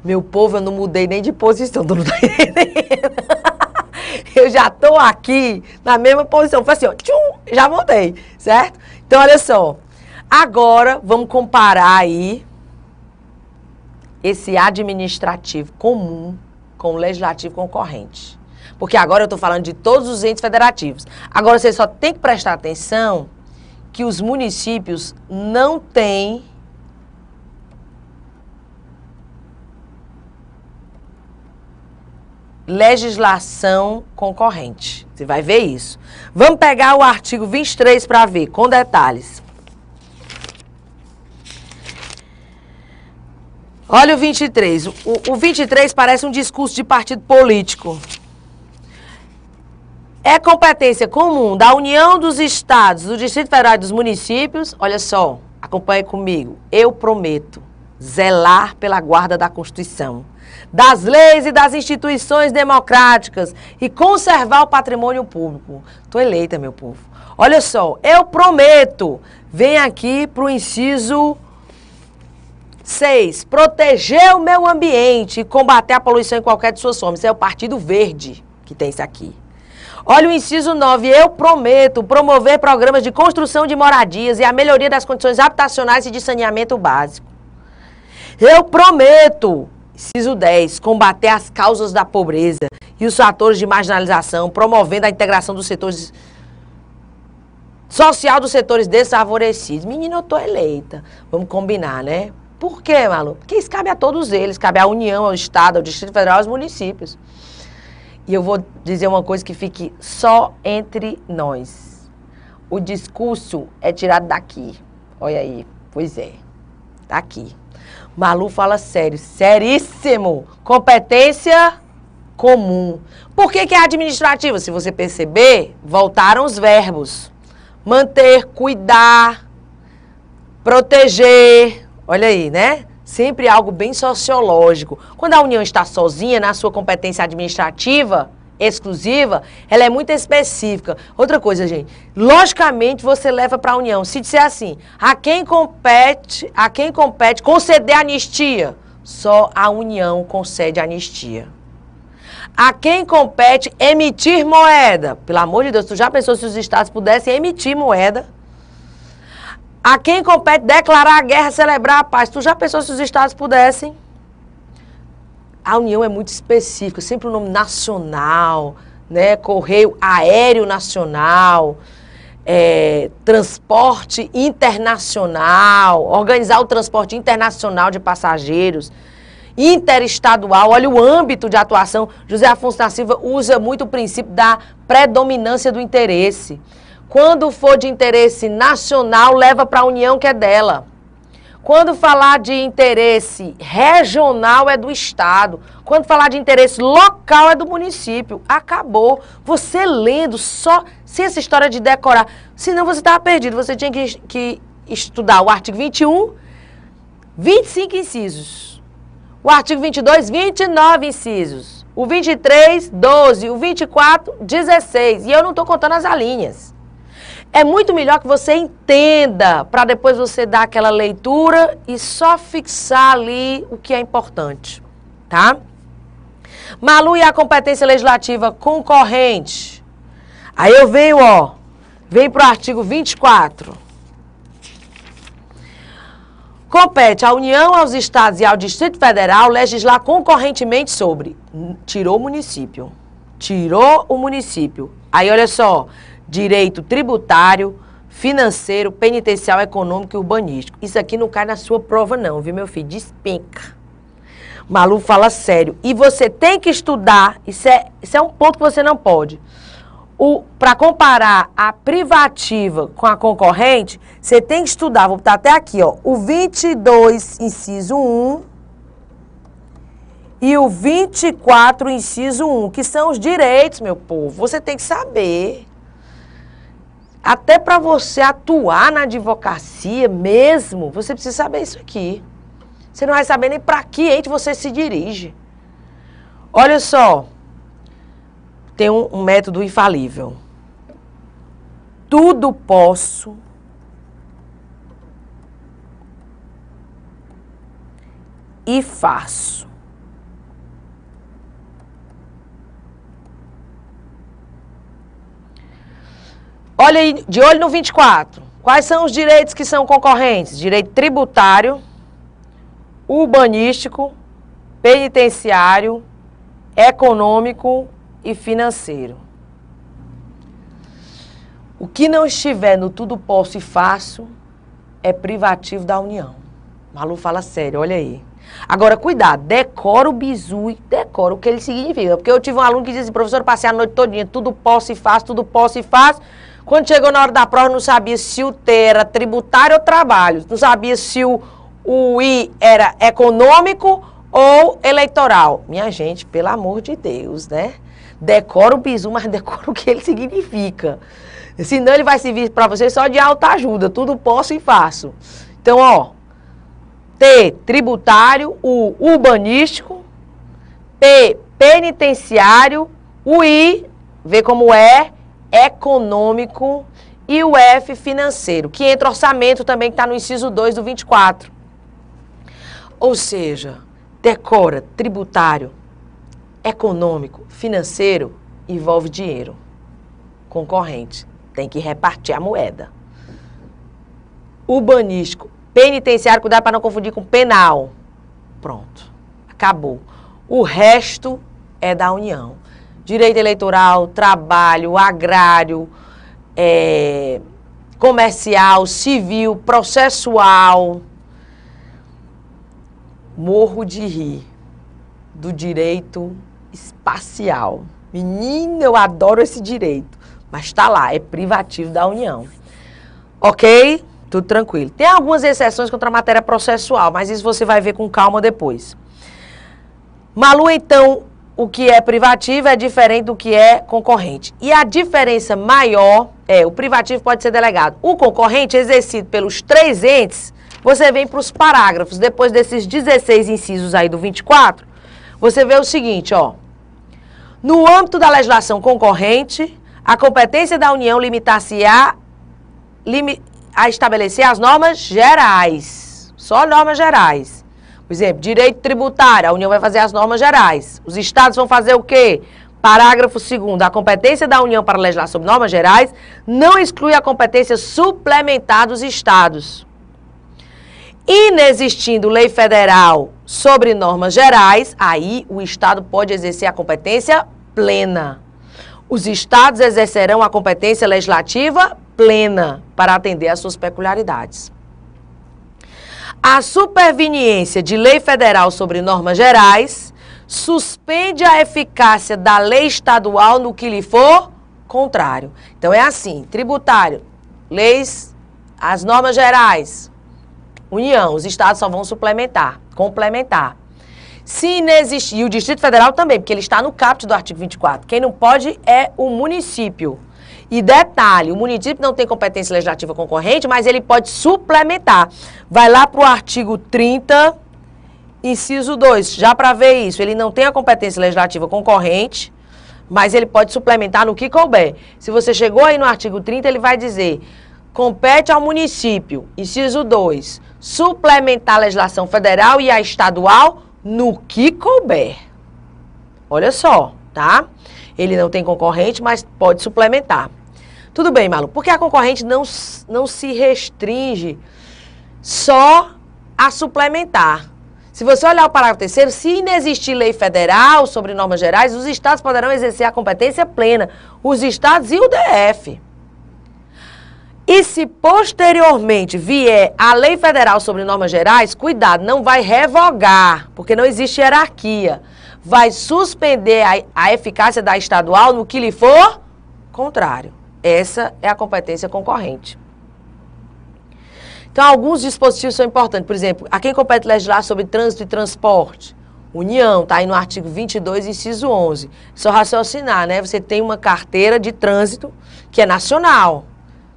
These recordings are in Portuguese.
Meu povo, eu não mudei nem de posição, tu não tá entendendo? Eu já tô aqui na mesma posição. Foi assim, ó, tchum, já voltei, certo? Então, olha só. Agora, vamos comparar aí esse administrativo comum com o legislativo concorrente. Porque agora eu estou falando de todos os entes federativos. Agora, você só tem que prestar atenção que os municípios não têm legislação concorrente. Você vai ver isso. Vamos pegar o artigo 23 para ver, com detalhes. Olha o 23. O 23 parece um discurso de partido político. É competência comum da União dos Estados, do Distrito Federal e dos municípios. Olha só, acompanhe comigo. Eu prometo zelar pela guarda da Constituição, das leis e das instituições democráticas e conservar o patrimônio público. Estou eleita, meu povo. Olha só, eu prometo. Vem aqui para o inciso 6. Proteger o meio ambiente e combater a poluição em qualquer de suas formas. Isso é o Partido Verde que tem isso aqui. Olha o inciso 9. Eu prometo promover programas de construção de moradias e a melhoria das condições habitacionais e de saneamento básico. Eu prometo, inciso 10, combater as causas da pobreza e os fatores de marginalização, promovendo a integração dos setores social dos setores desfavorecidos. Menina, eu tô eleita. Vamos combinar, né? Por quê, Malu? Porque isso cabe a todos eles, cabe à União, ao Estado, ao Distrito Federal, aos municípios. E eu vou dizer uma coisa que fique só entre nós. O discurso é tirado daqui. Olha aí. Pois é. Tá aqui. Malu fala sério. Seríssimo. Competência comum. Por que que é administrativa? Se você perceber, voltaram os verbos. Manter, cuidar, proteger. Olha aí, né? Sempre algo bem sociológico. Quando a União está sozinha na sua competência administrativa exclusiva, ela é muito específica. Outra coisa, gente, logicamente você leva para a União. Se disser assim, a quem compete conceder anistia, só a União concede anistia. A quem compete emitir moeda. Pelo amor de Deus, tu já pensou se os estados pudessem emitir moeda? A quem compete declarar a guerra, celebrar a paz. Tu já pensou se os estados pudessem? A União é muito específica, sempre o nome nacional, né? Correio aéreo nacional, transporte internacional, organizar o transporte internacional de passageiros, interestadual. Olha o âmbito de atuação. José Afonso da Silva usa muito o princípio da predominância do interesse. Quando for de interesse nacional, leva para a União que é dela. Quando falar de interesse regional, é do Estado. Quando falar de interesse local, é do município. Acabou. Você lendo só, sem essa história de decorar. Senão você estava perdido. Você tinha que estudar o artigo 21, 25 incisos. O artigo 22, 29 incisos. O 23, 12. O 24, 16. E eu não estou contando as alíneas. É muito melhor que você entenda, para depois você dar aquela leitura e só fixar ali o que é importante, tá? Malu, e a competência legislativa concorrente? Aí eu venho, venho para o artigo 24. Compete à União, aos Estados e ao Distrito Federal legislar concorrentemente sobre... Tirou o município. Tirou o município. Aí, olha só... Direito tributário, financeiro, penitencial, econômico e urbanístico. Isso aqui não cai na sua prova não, viu, meu filho? Despenca. Malu fala sério. E você tem que estudar, isso é um ponto que você não pode. Para comparar a privativa com a concorrente, você tem que estudar, vou botar até aqui, o 22, inciso 1 e o 24, inciso 1, que são os direitos, meu povo. Você tem que saber. Até para você atuar na advocacia mesmo, você precisa saber isso aqui. Você não vai saber nem para que ente você se dirige. Olha só, tem um método infalível. Tudo posso e faço. Olha aí, de olho no 24. Quais são os direitos que são concorrentes? Direito tributário, urbanístico, penitenciário, econômico e financeiro. O que não estiver no tudo posso e faço é privativo da União. Malu fala sério, olha aí. Agora, cuidado, decora o bizu e decora o que ele significa. Porque eu tive um aluno que dizia, professor, eu passei a noite todinha, tudo posso e faço, tudo posso e faço. Quando chegou na hora da prova, não sabia se o T era tributário ou trabalho. Não sabia se o I era econômico ou eleitoral. Minha gente, pelo amor de Deus, né? Decora o bizu, mas decora o que ele significa. Senão ele vai servir para você só de autoajuda. Tudo posso e faço. Então, ó. T, tributário. U, urbanístico. P, penitenciário. O I, vê como é, econômico. E o F, financeiro. Que entra orçamento também, que está no inciso 2 do 24. Ou seja, decora, tributário, econômico, financeiro, envolve dinheiro. Concorrente. Tem que repartir a moeda. Urbanístico, penitenciário, cuidado para não confundir com penal. Pronto. Acabou. O resto é da União. Direito eleitoral, trabalho, agrário, comercial, civil, processual. Morro de rir do direito espacial. Menina, eu adoro esse direito. Mas está lá, é privativo da União. Ok? Tudo tranquilo. Tem algumas exceções contra a matéria processual, mas isso você vai ver com calma depois. Malu, então, o que é privativo é diferente do que é concorrente. E a diferença maior é, o privativo pode ser delegado. O concorrente, exercido pelos 3 entes, você vem para os parágrafos. Depois desses 16 incisos aí do 24, você vê o seguinte, ó. No âmbito da legislação concorrente, a competência da União limitar-se-á a estabelecer as normas gerais. Só normas gerais. Por exemplo, direito tributário, a União vai fazer as normas gerais. Os estados vão fazer o quê? Parágrafo 2º. A competência da União para legislar sobre normas gerais não exclui a competência suplementar dos estados. Inexistindo lei federal sobre normas gerais, aí o estado pode exercer a competência plena. Os estados exercerão a competência legislativa plena para atender às suas peculiaridades. A superveniência de lei federal sobre normas gerais suspende a eficácia da lei estadual no que lhe for contrário. Então é assim, tributário, leis, as normas gerais, União, os estados só vão suplementar, complementar. Se inexistir, e o Distrito Federal também, porque ele está no caput do artigo 24. Quem não pode é o município. E detalhe, o município não tem competência legislativa concorrente, mas ele pode suplementar. Vai lá para o artigo 30, inciso 2, já para ver isso. Ele não tem a competência legislativa concorrente, mas ele pode suplementar no que couber. Se você chegou aí no artigo 30, ele vai dizer, compete ao município, inciso 2, suplementar a legislação federal e a estadual no que couber. Olha só, tá? Ele não tem concorrente, mas pode suplementar. Tudo bem, Malu, porque a concorrente não se restringe só a suplementar. Se você olhar o parágrafo 3º, se inexistir lei federal sobre normas gerais, os estados poderão exercer a competência plena. Os estados e o DF. E se posteriormente vier a lei federal sobre normas gerais, cuidado, não vai revogar, porque não existe hierarquia. Vai suspender a eficácia da estadual no que lhe for contrário. Essa é a competência concorrente. Então, alguns dispositivos são importantes. Por exemplo, a quem compete legislar sobre trânsito e transporte? União, está aí no artigo 22, inciso 11. Só raciocinar, né? Você tem uma carteira de trânsito que é nacional.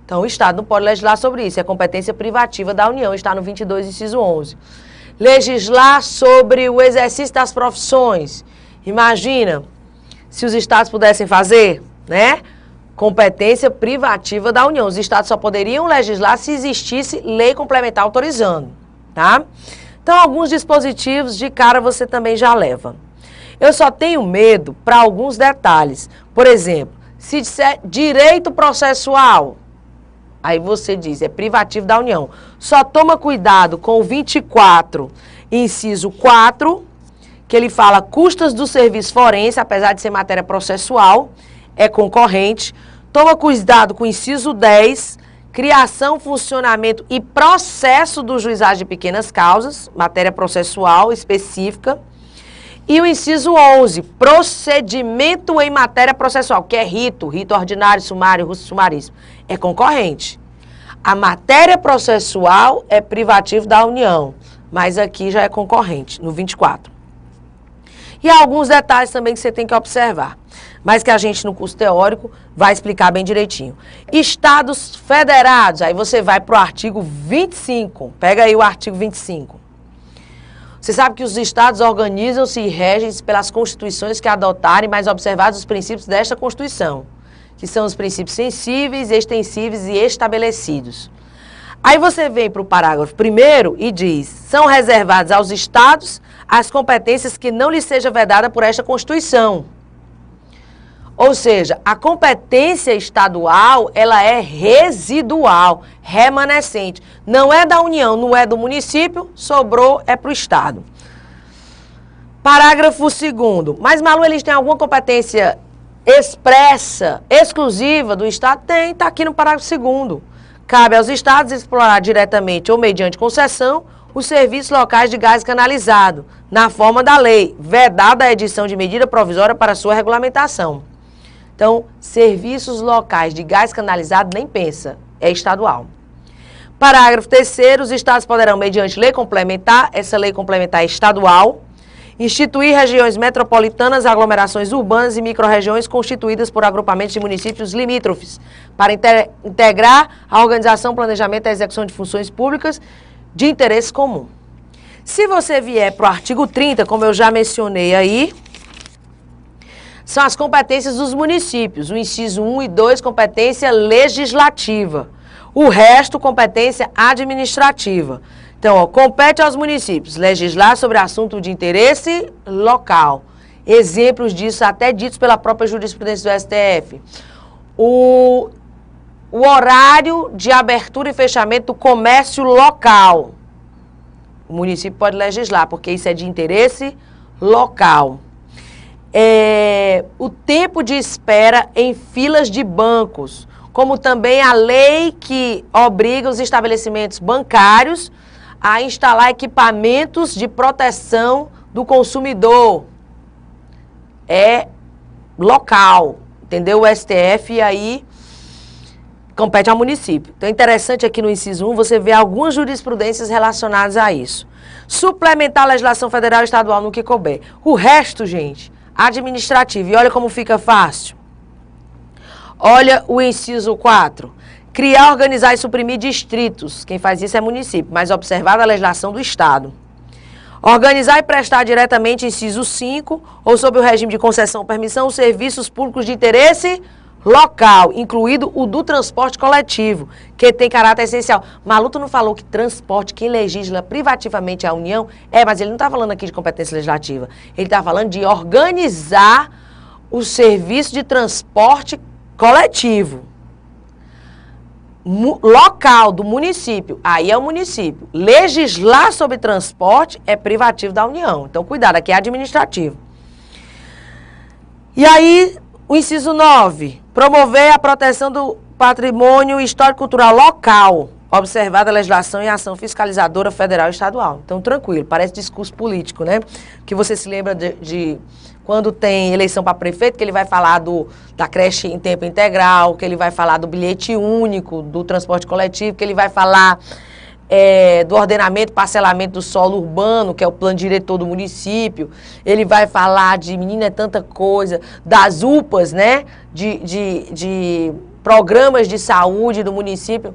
Então, o Estado não pode legislar sobre isso. É competência privativa da União, está no 22, inciso 11. Legislar sobre o exercício das profissões. Imagina, se os estados pudessem fazer, né? Competência privativa da União. Os estados só poderiam legislar se existisse lei complementar autorizando, tá? Então, alguns dispositivos de cara você também já leva. Eu só tenho medo para alguns detalhes. Por exemplo, Se disser direito processual, aí você diz, é privativo da União. Só toma cuidado com o 24, inciso 4, que ele fala custas do serviço forense, apesar de ser matéria processual, é concorrente. Toma cuidado com o inciso 10, criação, funcionamento e processo do juizado de pequenas causas, matéria processual específica. E o inciso 11, procedimento em matéria processual, que é rito ordinário, sumário, sumaríssimo, é concorrente. A matéria processual é privativo da União, mas aqui já é concorrente, no 24. E há alguns detalhes também que você tem que observar, mas que a gente no curso teórico vai explicar bem direitinho. Estados federados, aí você vai para o artigo 25, pega aí o artigo 25. Você sabe que os estados organizam-se e regem-se pelas constituições que adotarem, mas observados os princípios desta Constituição, que são os princípios sensíveis, extensíveis e estabelecidos. Aí você vem para o parágrafo 1º e diz, são reservados aos estados as competências que não lhes seja vedada por esta Constituição. Ou seja, a competência estadual, ela é residual, remanescente. Não é da União, não é do município, sobrou, é para o estado. Parágrafo 2º. Mas, Malu, eles têm alguma competência expressa, exclusiva do estado? Tem, está aqui no parágrafo 2º. Cabe aos estados explorar diretamente ou mediante concessão os serviços locais de gás canalizado, na forma da lei, vedada a edição de medida provisória para sua regulamentação. Então, serviços locais de gás canalizado, nem pensa, é estadual. Parágrafo 3º, os estados poderão, mediante lei complementar, essa lei complementar é estadual, instituir regiões metropolitanas, aglomerações urbanas e microrregiões constituídas por agrupamentos de municípios limítrofes, para integrar a organização, planejamento e a execução de funções públicas de interesse comum. Se você vier para o artigo 30, como eu já mencionei aí, são as competências dos municípios. O inciso 1 e 2, competência legislativa. O resto, competência administrativa. Então, ó, compete aos municípios legislar sobre assunto de interesse local. Exemplos disso até ditos pela própria jurisprudência do STF. O horário de abertura e fechamento do comércio local. O município pode legislar, porque isso é de interesse local. O tempo de espera em filas de bancos, como também a lei que obriga os estabelecimentos bancários a instalar equipamentos de proteção do consumidor. É local, entendeu? O STF e aí compete ao município. Então é interessante aqui no inciso 1 você ver algumas jurisprudências relacionadas a isso. Suplementar a legislação federal e estadual no que couber. O resto, gente, administrativo. E olha como fica fácil. Olha o inciso 4. Criar, organizar e suprimir distritos. Quem faz isso é município, mas observada a legislação do estado. Organizar e prestar diretamente, inciso 5, ou sob o regime de concessão ou permissão, os serviços públicos de interesse local, incluído o do transporte coletivo, que tem caráter essencial. Malu, tu não falou que transporte, quem legisla privativamente a União, mas ele não está falando aqui de competência legislativa, ele está falando de organizar o serviço de transporte coletivo. Local do município, aí é o município. Legislar sobre transporte é privativo da União. Então, cuidado, aqui é administrativo. E aí, o inciso 9, promover a proteção do patrimônio histórico-cultural local, observada a legislação e a ação fiscalizadora federal e estadual. Então, tranquilo, parece discurso político, né? Que você se lembra de quando tem eleição para prefeito, que ele vai falar da creche em tempo integral, que ele vai falar do bilhete único, do transporte coletivo, que ele vai falar do ordenamento, parcelamento do solo urbano, que é o plano diretor do município. Ele vai falar de, menina, é tanta coisa, das UPAs, né? De programas de saúde do município.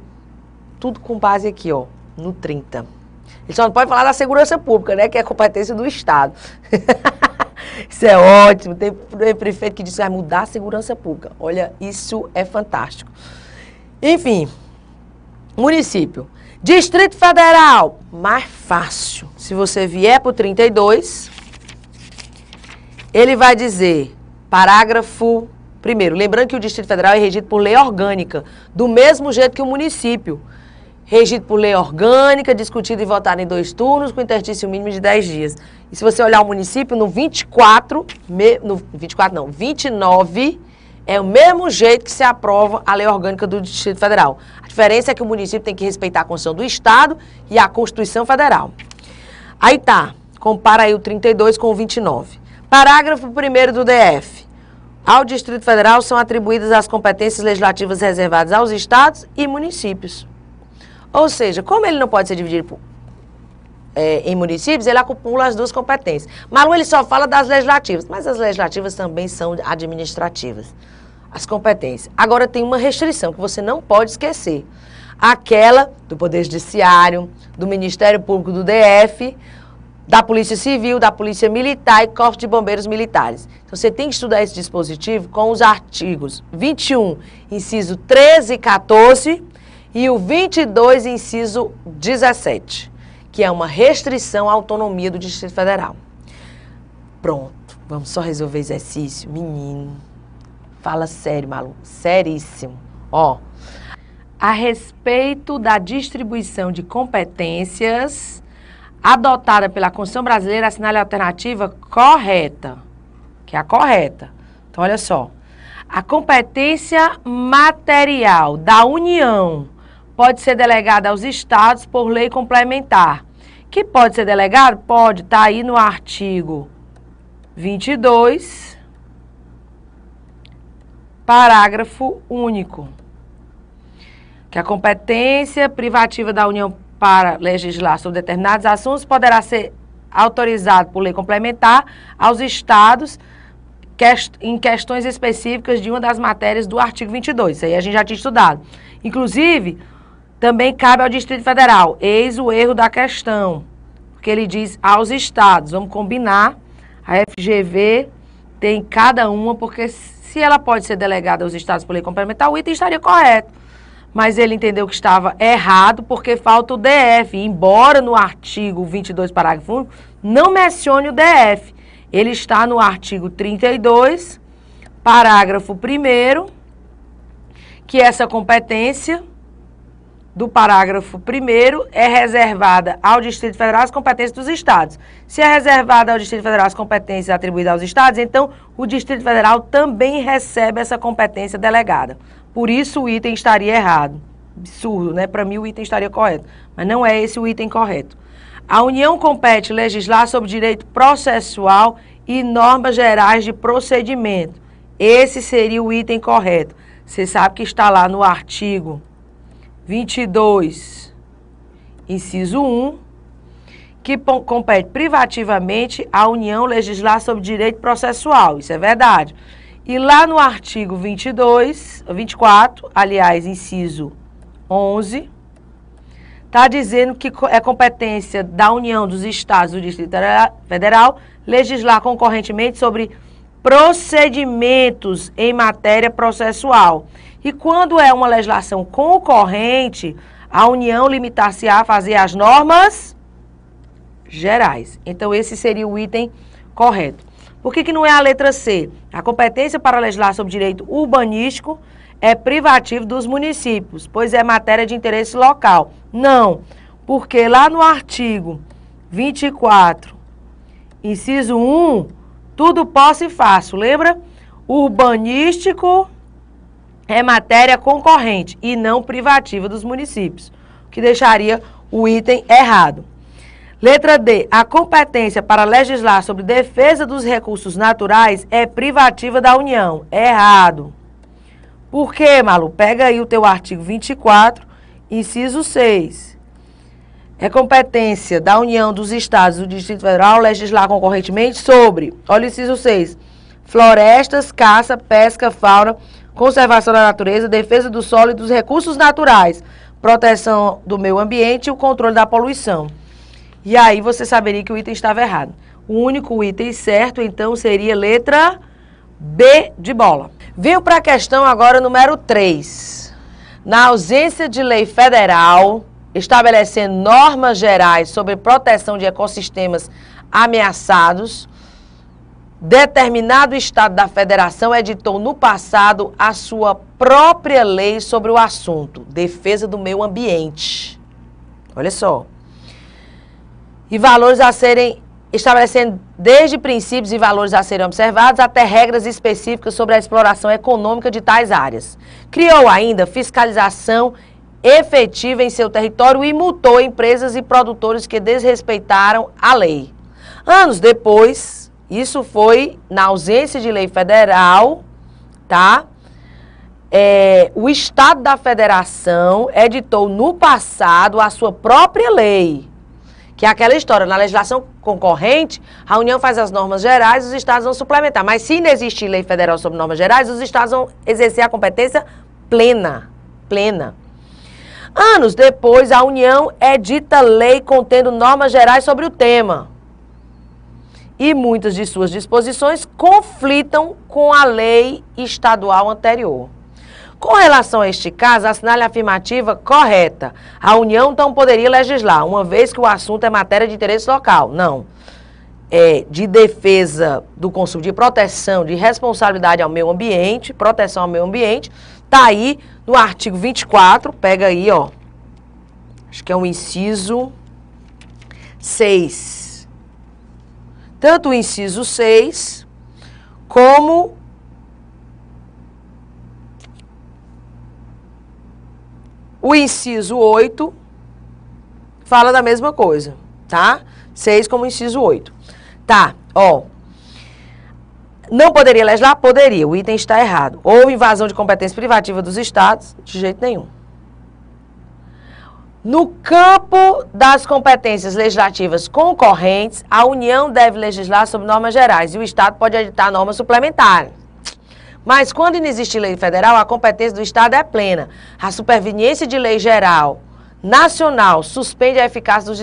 Tudo com base aqui, ó, no 30. Ele só não pode falar da segurança pública, né? Que é competência do Estado. Isso é ótimo. Tem prefeito que diz que vai mudar a segurança pública. Olha, isso é fantástico. Enfim, município. Distrito Federal, mais fácil. Se você vier para o 32, ele vai dizer, parágrafo Primeiro, lembrando que o Distrito Federal é regido por lei orgânica, do mesmo jeito que o município. Regido por lei orgânica, discutido e votado em 2 turnos, com interstício mínimo de 10 dias. E se você olhar o município, no 29, é o mesmo jeito que se aprova a lei orgânica do Distrito Federal. A diferença é que o município tem que respeitar a Constituição do Estado e a Constituição Federal. Aí tá, compara aí o 32 com o 29. Parágrafo 1º do DF. Ao Distrito Federal são atribuídas as competências legislativas reservadas aos estados e municípios. Ou seja, como ele não pode ser dividido em municípios, ele acumula as 2 competências. Malu, ele só fala das legislativas, mas as legislativas também são administrativas, as competências. Agora tem uma restrição que você não pode esquecer. Aquela do Poder Judiciário, do Ministério Público do DF, da Polícia Civil, da Polícia Militar e Corpo de Bombeiros Militares. Então você tem que estudar esse dispositivo com os artigos 21, inciso 13 e 14, e o 22, inciso 17, que é uma restrição à autonomia do Distrito Federal. Pronto, vamos só resolver exercício. Menino, fala sério, Malu, seríssimo. Ó, a respeito da distribuição de competências adotada pela Constituição Brasileira, assinale a alternativa correta, que é a correta. Então, olha só. A competência material da União pode ser delegada aos estados por lei complementar. Que pode ser delegado? Pode, tá aí no artigo 22, parágrafo único. Que a competência privativa da União para legislar sobre determinados assuntos poderá ser autorizado por lei complementar aos estados em questões específicas de uma das matérias do artigo 22. Isso aí a gente já tinha estudado. Inclusive, também cabe ao Distrito Federal. Eis o erro da questão, porque ele diz aos estados. Vamos combinar, a FGV tem cada uma, porque se ela pode ser delegada aos estados por lei complementar, o item estaria correto. Mas ele entendeu que estava errado, porque falta o DF. Embora no artigo 22, parágrafo único, não mencione o DF. Ele está no artigo 32, parágrafo 1º, que essa competência do parágrafo 1º é reservada ao Distrito Federal as competências dos estados. Se é reservada ao Distrito Federal as competências atribuídas aos estados, então o Distrito Federal também recebe essa competência delegada. Por isso o item estaria errado. Absurdo, né? Para mim o item estaria correto, mas não é esse o item correto. A União compete legislar sobre direito processual e normas gerais de procedimento. Esse seria o item correto. Você sabe que está lá no artigo 22, inciso 1, que compete privativamente à União legislar sobre direito processual. Isso é verdade. E lá no artigo 24, aliás, inciso 11, está dizendo que é competência da União, dos Estados e do Distrito Federal legislar concorrentemente sobre procedimentos em matéria processual. E quando é uma legislação concorrente, a União limitar-se a fazer as normas gerais. Então, esse seria o item correto. Por que não é a letra C? A competência para legislar sobre direito urbanístico é privativo dos municípios, pois é matéria de interesse local. Não, porque lá no artigo 24, inciso 1, tudo posso e faço, lembra? Urbanístico é matéria concorrente e não privativa dos municípios, o que deixaria o item errado. Letra D, a competência para legislar sobre defesa dos recursos naturais é privativa da União. Errado. Por quê, Malu? Pega aí o teu artigo 24, inciso 6. É competência da União, dos Estados e do Distrito Federal legislar concorrentemente sobre, olha o inciso 6, florestas, caça, pesca, fauna, conservação da natureza, defesa do solo e dos recursos naturais, proteção do meio ambiente e o controle da poluição. E aí você saberia que o item estava errado. O único item certo, então, seria letra B de bola. Venho para a questão agora número 3. Na ausência de lei federal estabelecendo normas gerais sobre proteção de ecossistemas ameaçados, Determinado Estado da Federação editou no passado a sua própria lei sobre o assunto, defesa do meio ambiente. Olha só. E valores a serem, estabelecendo desde princípios e valores a serem observados até regras específicas sobre a exploração econômica de tais áreas. Criou ainda fiscalização efetiva em seu território e multou empresas e produtores que desrespeitaram a lei. Anos depois, isso foi na ausência de lei federal, tá? O Estado da Federação editou no passado a sua própria lei, que é aquela história, na legislação concorrente, a União faz as normas gerais, os estados vão suplementar. Mas se não existir lei federal sobre normas gerais, os estados vão exercer a competência plena. Anos depois, a União edita lei contendo normas gerais sobre o tema. E muitas de suas disposições conflitam com a lei estadual anterior. Com relação a este caso, assinale a afirmativa correta. A União não poderia legislar, uma vez que o assunto é matéria de interesse local. Não. É de defesa do consumo, de proteção, de responsabilidade ao meio ambiente, proteção ao meio ambiente. Está aí no artigo 24, pega aí, ó. Acho que é o inciso 6. Tanto o inciso 6, como o inciso 8, fala da mesma coisa, tá? 6 como inciso 8. Tá, ó. Não poderia legislar? Poderia, o item está errado. Houve invasão de competência privativa dos estados? De jeito nenhum. No campo das competências legislativas concorrentes, a União deve legislar sobre normas gerais e o Estado pode editar normas suplementares. Mas quando não existe lei federal, a competência do Estado é plena. A superveniência de lei geral nacional suspende a eficácia das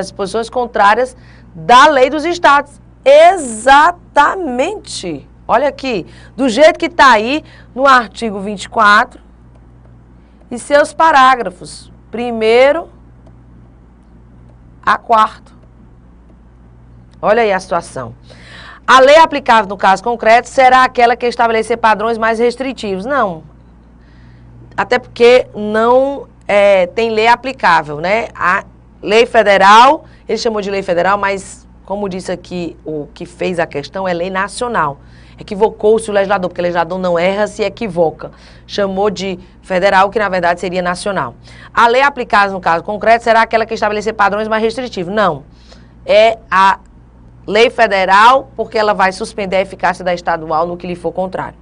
disposições contrárias da lei dos Estados. Exatamente. Olha aqui, do jeito que está aí no artigo 24 e seus parágrafos. 1º a 4º. Olha aí a situação. A lei aplicável no caso concreto será aquela que estabelecer padrões mais restritivos. Não. Até porque não tem lei aplicável, né? A lei federal, ele chamou de lei federal, mas, como disse aqui, o que fez a questão é lei nacional. Equivocou-se o legislador, porque o legislador não erra, se equivoca. Chamou de federal, que na verdade seria nacional. A lei aplicada no caso concreto será aquela que estabelecer padrões mais restritivos. Não. É a lei federal, porque ela vai suspender a eficácia da estadual no que lhe for contrário.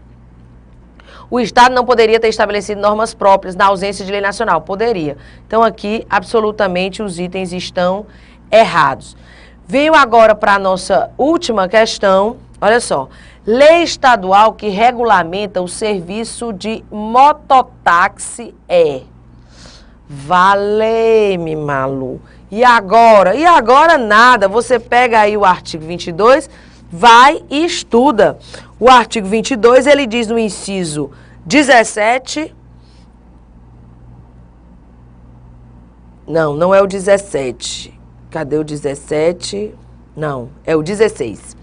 O Estado não poderia ter estabelecido normas próprias na ausência de lei nacional. Poderia. Então aqui, absolutamente, os itens estão errados. Venho agora para a nossa última questão. Olha só. Lei estadual que regulamenta o serviço de mototáxi é. Vale-me, Malu. E agora? E agora nada. Você pega aí o artigo 22, vai e estuda. O artigo 22, ele diz no inciso 17... Não é o 17. Cadê o 17? Não, é o 16.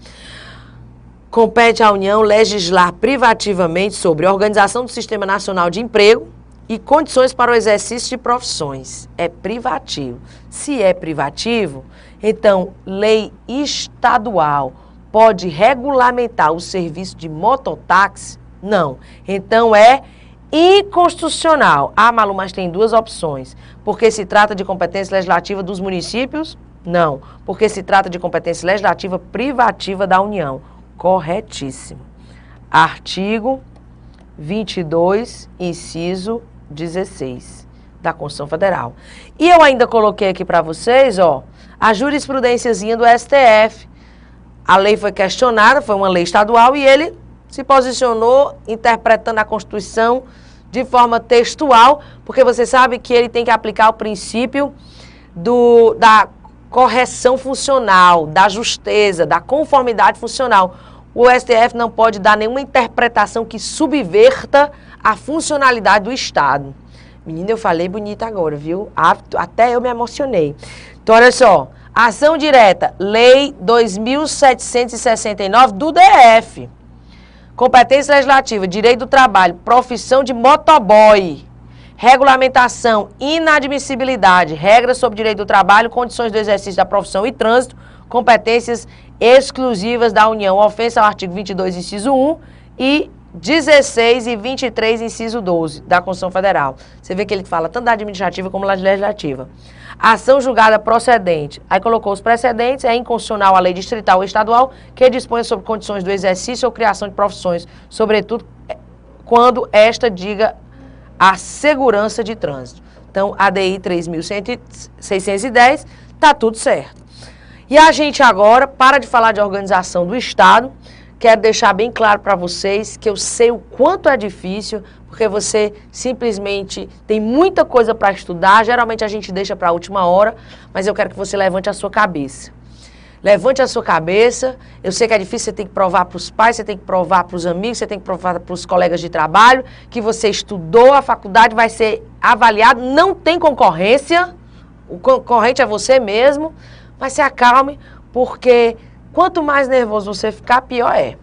Compete à União legislar privativamente sobre a organização do Sistema Nacional de Emprego e condições para o exercício de profissões. É privativo. Se é privativo, então, lei estadual pode regulamentar o serviço de mototáxi? Não. Então, é inconstitucional. Ah, Malu, mas tem duas opções. Porque se trata de competência legislativa dos municípios? Não. Porque se trata de competência legislativa privativa da União. Corretíssimo. Artigo 22, inciso 16 da Constituição Federal. E eu ainda coloquei aqui para vocês, ó, a jurisprudênciazinha do STF. A lei foi questionada, foi uma lei estadual e ele se posicionou interpretando a Constituição de forma textual, porque você sabe que ele tem que aplicar o princípio da correção funcional, da justeza, da conformidade funcional. O STF não pode dar nenhuma interpretação que subverta a funcionalidade do Estado. Menina, eu falei bonito agora, viu? Até eu me emocionei. Então, olha só. Ação direta, Lei 2.769 do DF. Competência legislativa, direito do trabalho, profissão de motoboy. Regulamentação, inadmissibilidade, regras sobre direito do trabalho, condições do exercício da profissão e trânsito, competências exclusivas da União, ofensa ao artigo 22, inciso 1 e 16 e 23, inciso 12 da Constituição Federal. Você vê que ele fala tanto da administrativa como da legislativa. Ação julgada procedente. Aí colocou os precedentes, é inconstitucional a lei distrital ou estadual que dispõe sobre condições do exercício ou criação de profissões, sobretudo quando esta diga a segurança de trânsito. Então, ADI 3.610, tá tudo certo. E a gente agora, para de falar de organização do Estado, quero deixar bem claro para vocês que eu sei o quanto é difícil, porque você simplesmente tem muita coisa para estudar, geralmente a gente deixa para a última hora, mas eu quero que você levante a sua cabeça. Levante a sua cabeça, eu sei que é difícil, você tem que provar para os pais, você tem que provar para os amigos, você tem que provar para os colegas de trabalho, que você estudou, a faculdade vai ser avaliado, não tem concorrência, o concorrente é você mesmo, mas se acalme, porque quanto mais nervoso você ficar, pior é.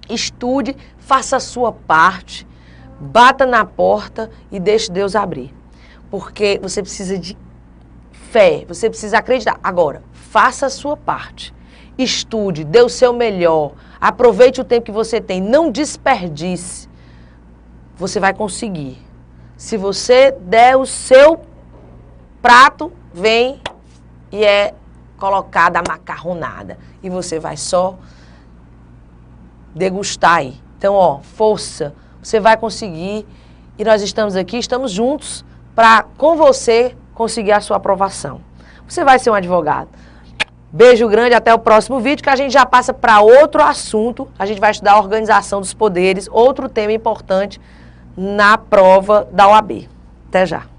Estude, faça a sua parte, bata na porta e deixe Deus abrir. Porque você precisa de fé, você precisa acreditar. Agora, faça a sua parte. Estude, dê o seu melhor, aproveite o tempo que você tem, não desperdice. Você vai conseguir. Se você der o seu prato, vem e é colocada a macarronada. E você vai só degustar aí. Então, ó, força, você vai conseguir. E nós estamos aqui, estamos juntos para, com você, conseguir a sua aprovação. Você vai ser um advogado. Beijo grande, até o próximo vídeo, que a gente já passa para outro assunto. A gente vai estudar a organização dos poderes, outro tema importante na prova da OAB. Até já.